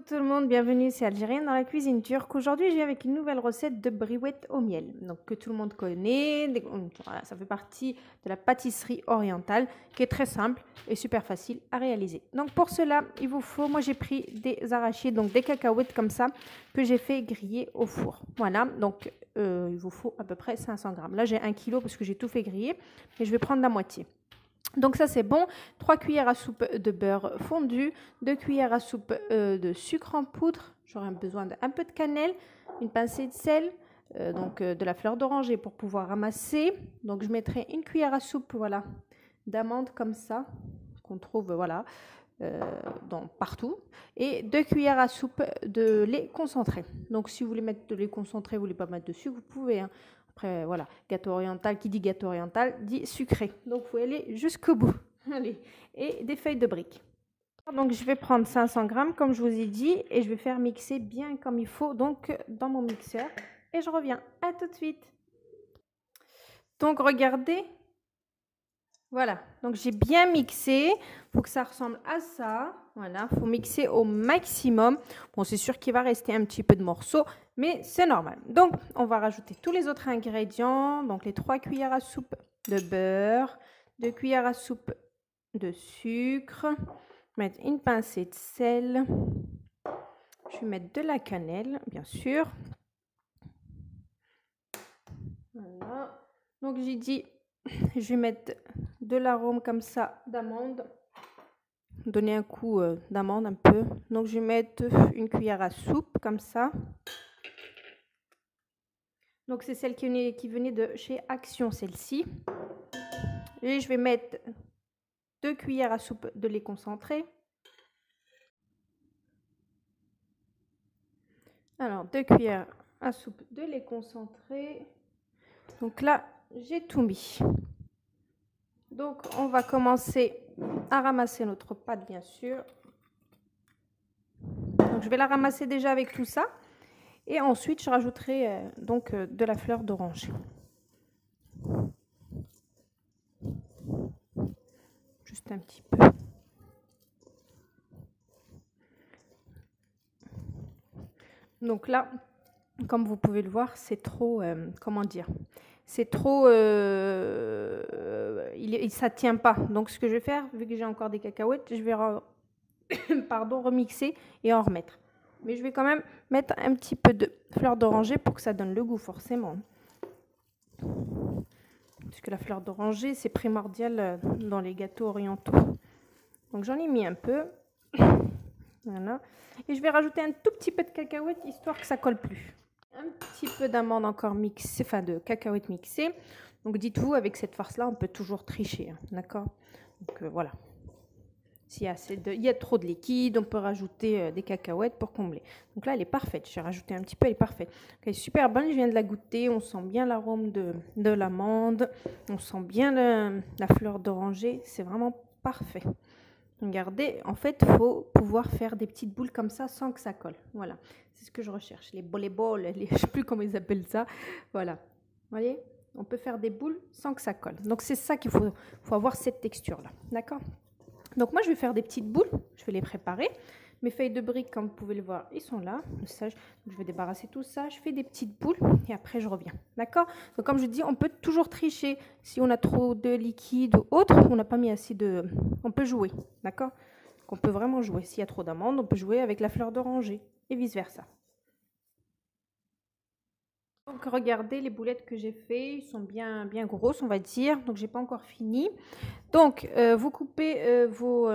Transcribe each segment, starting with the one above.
tout le monde, bienvenue, c'est Algérienne dans la cuisine turque. Aujourd'hui, je viens avec une nouvelle recette de briouette au miel, donc que tout le monde connaît. Voilà, ça fait partie de la pâtisserie orientale, qui est très simple et super facile à réaliser. Donc pour cela, il vous faut, moi j'ai pris des arachides, donc des cacahuètes comme ça, que j'ai fait griller au four. Voilà, donc il vous faut à peu près 500 grammes. Là j'ai 1 kg parce que j'ai tout fait griller, mais je vais prendre la moitié. Donc ça c'est bon, 3 cuillères à soupe de beurre fondu, 2 cuillères à soupe de sucre en poudre, j'aurai besoin d'un peu de cannelle, une pincée de sel, de la fleur d'oranger pour pouvoir ramasser. Donc je mettrai une cuillère à soupe voilà, d'amandes comme ça, qu'on trouve voilà, partout, et 2 cuillères à soupe de lait concentré. Donc si vous voulez mettre de lait concentré, vous voulez pas mettre de sucre, vous pouvez, hein. Après, voilà, gâteau oriental, qui dit gâteau oriental, dit sucré. Donc, il faut aller jusqu'au bout. Allez, et des feuilles de briques. Donc, je vais prendre 500 grammes, comme je vous ai dit, et je vais faire mixer bien comme il faut, donc, dans mon mixeur. Et je reviens. À tout de suite. Donc, regardez. Voilà, donc j'ai bien mixé. Il faut que ça ressemble à ça. Voilà, il faut mixer au maximum. Bon, c'est sûr qu'il va rester un petit peu de morceaux, mais c'est normal. Donc, on va rajouter tous les autres ingrédients. Donc, les 3 cuillères à soupe de beurre, 2 cuillères à soupe de sucre. Mettre une pincée de sel. Je vais mettre de la cannelle, bien sûr. Voilà. Donc, j'ai dit, je vais mettre de l'arôme comme ça d'amande. Donner un coup d'amande un peu. Donc, je vais mettre une cuillère à soupe comme ça. Donc, c'est celle qui venait de chez Action, celle-ci. Et je vais mettre 2 cuillères à soupe de lait concentré. Alors, 2 cuillères à soupe de lait concentré. Donc là, j'ai tout mis. Donc, on va commencer à ramasser notre pâte, bien sûr. Donc, je vais la ramasser déjà avec tout ça. Et ensuite, je rajouterai de la fleur d'oranger. Juste un petit peu. Donc là, comme vous pouvez le voir, c'est trop, comment dire, c'est trop, ça tient pas. Donc ce que je vais faire, vu que j'ai encore des cacahuètes, je vais remixer et en remettre. Mais je vais quand même mettre un petit peu de fleur d'oranger pour que ça donne le goût, forcément. Parce que la fleur d'oranger, c'est primordial dans les gâteaux orientaux. Donc j'en ai mis un peu. Voilà. Et je vais rajouter un tout petit peu de cacahuètes, histoire que ça colle plus. Un petit peu d'amande encore mixée, enfin de cacahuètes mixées. Donc dites-vous, avec cette farce-là, on peut toujours tricher, hein, d'accord? Donc voilà. S'il y a trop de liquide, on peut rajouter des cacahuètes pour combler. Donc là, elle est parfaite. J'ai rajouté un petit peu, elle est parfaite. Elle est super bonne, je viens de la goûter. On sent bien l'arôme de l'amande. On sent bien la fleur d'oranger. C'est vraiment parfait. Regardez, en fait, il faut pouvoir faire des petites boules comme ça sans que ça colle. Voilà, c'est ce que je recherche. Les balles, je ne sais plus comment ils appellent ça. Voilà, vous voyez, on peut faire des boules sans que ça colle. Donc, c'est ça qu'il faut avoir cette texture-là. D'accord? Donc, moi, je vais faire des petites boules. Je vais les préparer. Mes feuilles de briques, comme vous pouvez le voir, ils sont là. Ça, je vais débarrasser tout ça. Je fais des petites boules et après, je reviens. D'accord? Donc, comme je dis, on peut toujours tricher. Si on a trop de liquide ou autre, on n'a pas mis assez de... On peut jouer. D'accord? Donc, on peut vraiment jouer. S'il y a trop d'amandes, on peut jouer avec la fleur d'oranger et vice-versa. Donc, regardez les boulettes que j'ai fait. Ils sont bien grosses, on va dire. Donc, j'ai pas encore fini. Donc, vous coupez vos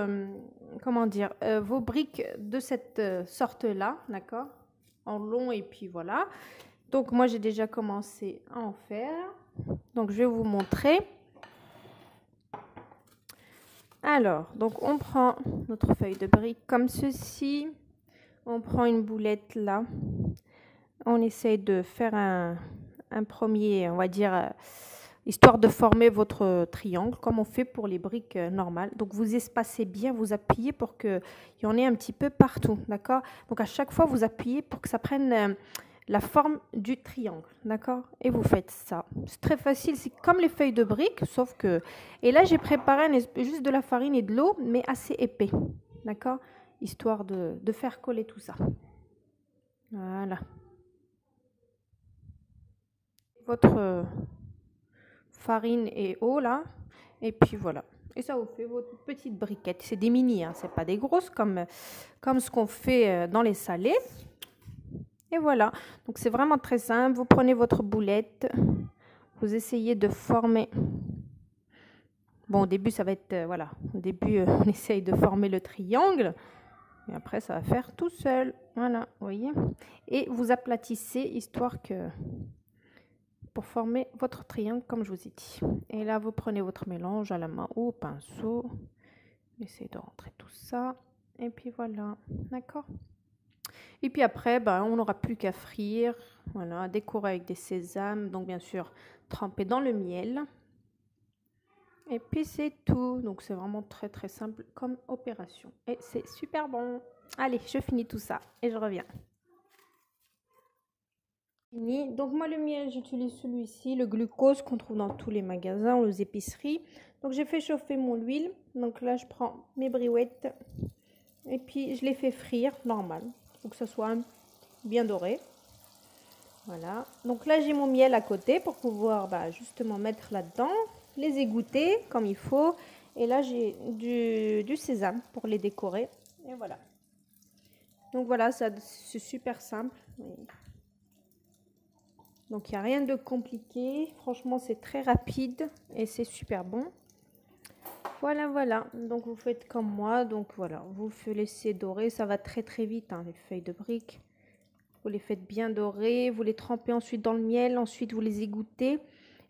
briques de cette sorte-là, d'accord? En long et puis voilà. Donc, moi, j'ai déjà commencé à en faire. Donc, je vais vous montrer. Alors, donc, on prend notre feuille de brique comme ceci. On prend une boulette là. On essaye de faire un premier, on va dire, histoire de former votre triangle, comme on fait pour les briques normales. Donc, vous espacez bien, vous appuyez pour qu'il y en ait un petit peu partout, d'accord? Donc, à chaque fois, vous appuyez pour que ça prenne la forme du triangle, d'accord? Et vous faites ça. C'est très facile, c'est comme les feuilles de briques, sauf que... Et là, j'ai préparé juste de la farine et de l'eau, mais assez épais, d'accord? histoire de faire coller tout ça. Voilà. Votre farine et eau là, et puis voilà. Et ça vous fait votre petite briquette. C'est des mini, hein, c'est pas des grosses comme ce qu'on fait dans les salés. Et voilà, donc c'est vraiment très simple. Vous prenez votre boulette, vous essayez de former. Bon, au début, ça va être, voilà, au début, on essaye de former le triangle. Et après, ça va faire tout seul. Voilà, vous voyez. Et vous aplatissez, histoire que, pour former votre triangle, comme je vous ai dit. Et là, vous prenez votre mélange à la main ou au pinceau. Essayez de rentrer tout ça. Et puis voilà, d'accord. Et puis après, ben, on n'aura plus qu'à frire. Voilà, décorer avec des sésames. Donc, bien sûr, tremper dans le miel. Et puis c'est tout. Donc c'est vraiment très très simple comme opération. Et c'est super bon. Allez, je finis tout ça et je reviens. Fini. Donc moi le miel, j'utilise celui-ci, le glucose qu'on trouve dans tous les magasins ou les épiceries. Donc j'ai fait chauffer mon huile. Donc là je prends mes briouettes et puis je les fais frire normal. Pour que ça soit bien doré. Voilà. Donc là j'ai mon miel à côté pour pouvoir justement mettre là-dedans. Les égoutter comme il faut. Et là, j'ai du sésame pour les décorer. Et voilà. Donc voilà, c'est super simple. Donc il n'y a rien de compliqué. Franchement, c'est très rapide et c'est super bon. Voilà, voilà. Donc vous faites comme moi. Donc voilà, vous laissez dorer. Ça va très très vite, hein, les feuilles de briques. Vous les faites bien dorer. Vous les trempez ensuite dans le miel. Ensuite, vous les égouttez.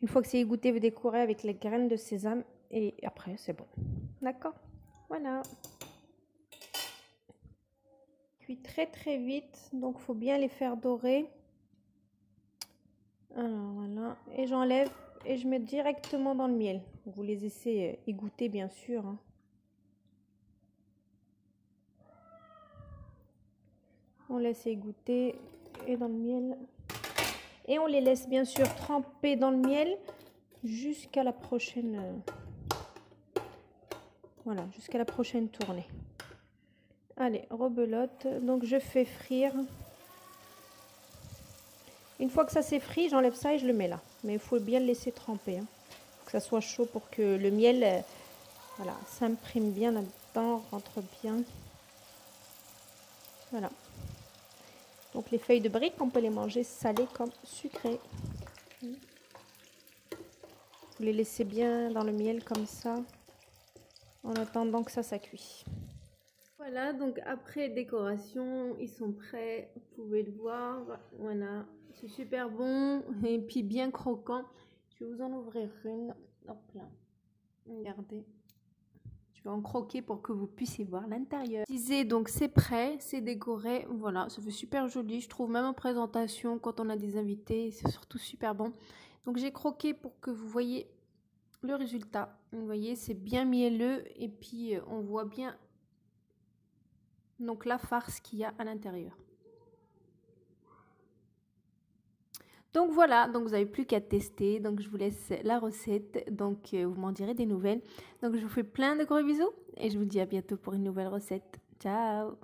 Une fois que c'est égoutté, vous décorez avec les graines de sésame et après, c'est bon. D'accord? Voilà. Cuit très très vite, donc il faut bien les faire dorer. Alors voilà, et j'enlève et je mets directement dans le miel. Vous les laissez égoutter bien sûr. Hein. On laisse égoutter et dans le miel. Et on les laisse bien sûr tremper dans le miel jusqu'à la prochaine voilà, jusqu'à la prochaine tournée. Allez, rebelote. Donc je fais frire. Une fois que ça s'est frit, j'enlève ça et je le mets là. Mais il faut bien le laisser tremper. Hein. Faut que ça soit chaud pour que le miel voilà, s'imprime bien là-dedans, rentre bien. Voilà. Donc les feuilles de briques, on peut les manger salées comme sucrées. Vous les laissez bien dans le miel comme ça, en attendant que ça cuit. Voilà, donc après décoration, ils sont prêts, vous pouvez le voir. Voilà, c'est super bon et puis bien croquant. Je vais vous en ouvrir une. Hop là, regardez. Je vais en croquer pour que vous puissiez voir l'intérieur. Donc c'est prêt, c'est décoré. Voilà, ça fait super joli. Je trouve même en présentation quand on a des invités, c'est surtout super bon. Donc j'ai croqué pour que vous voyez le résultat. Vous voyez, c'est bien mielleux et puis on voit bien donc la farce qu'il y a à l'intérieur. Donc voilà, donc vous n'avez plus qu'à tester. Donc je vous laisse la recette. Donc vous m'en direz des nouvelles. Donc je vous fais plein de gros bisous et je vous dis à bientôt pour une nouvelle recette. Ciao!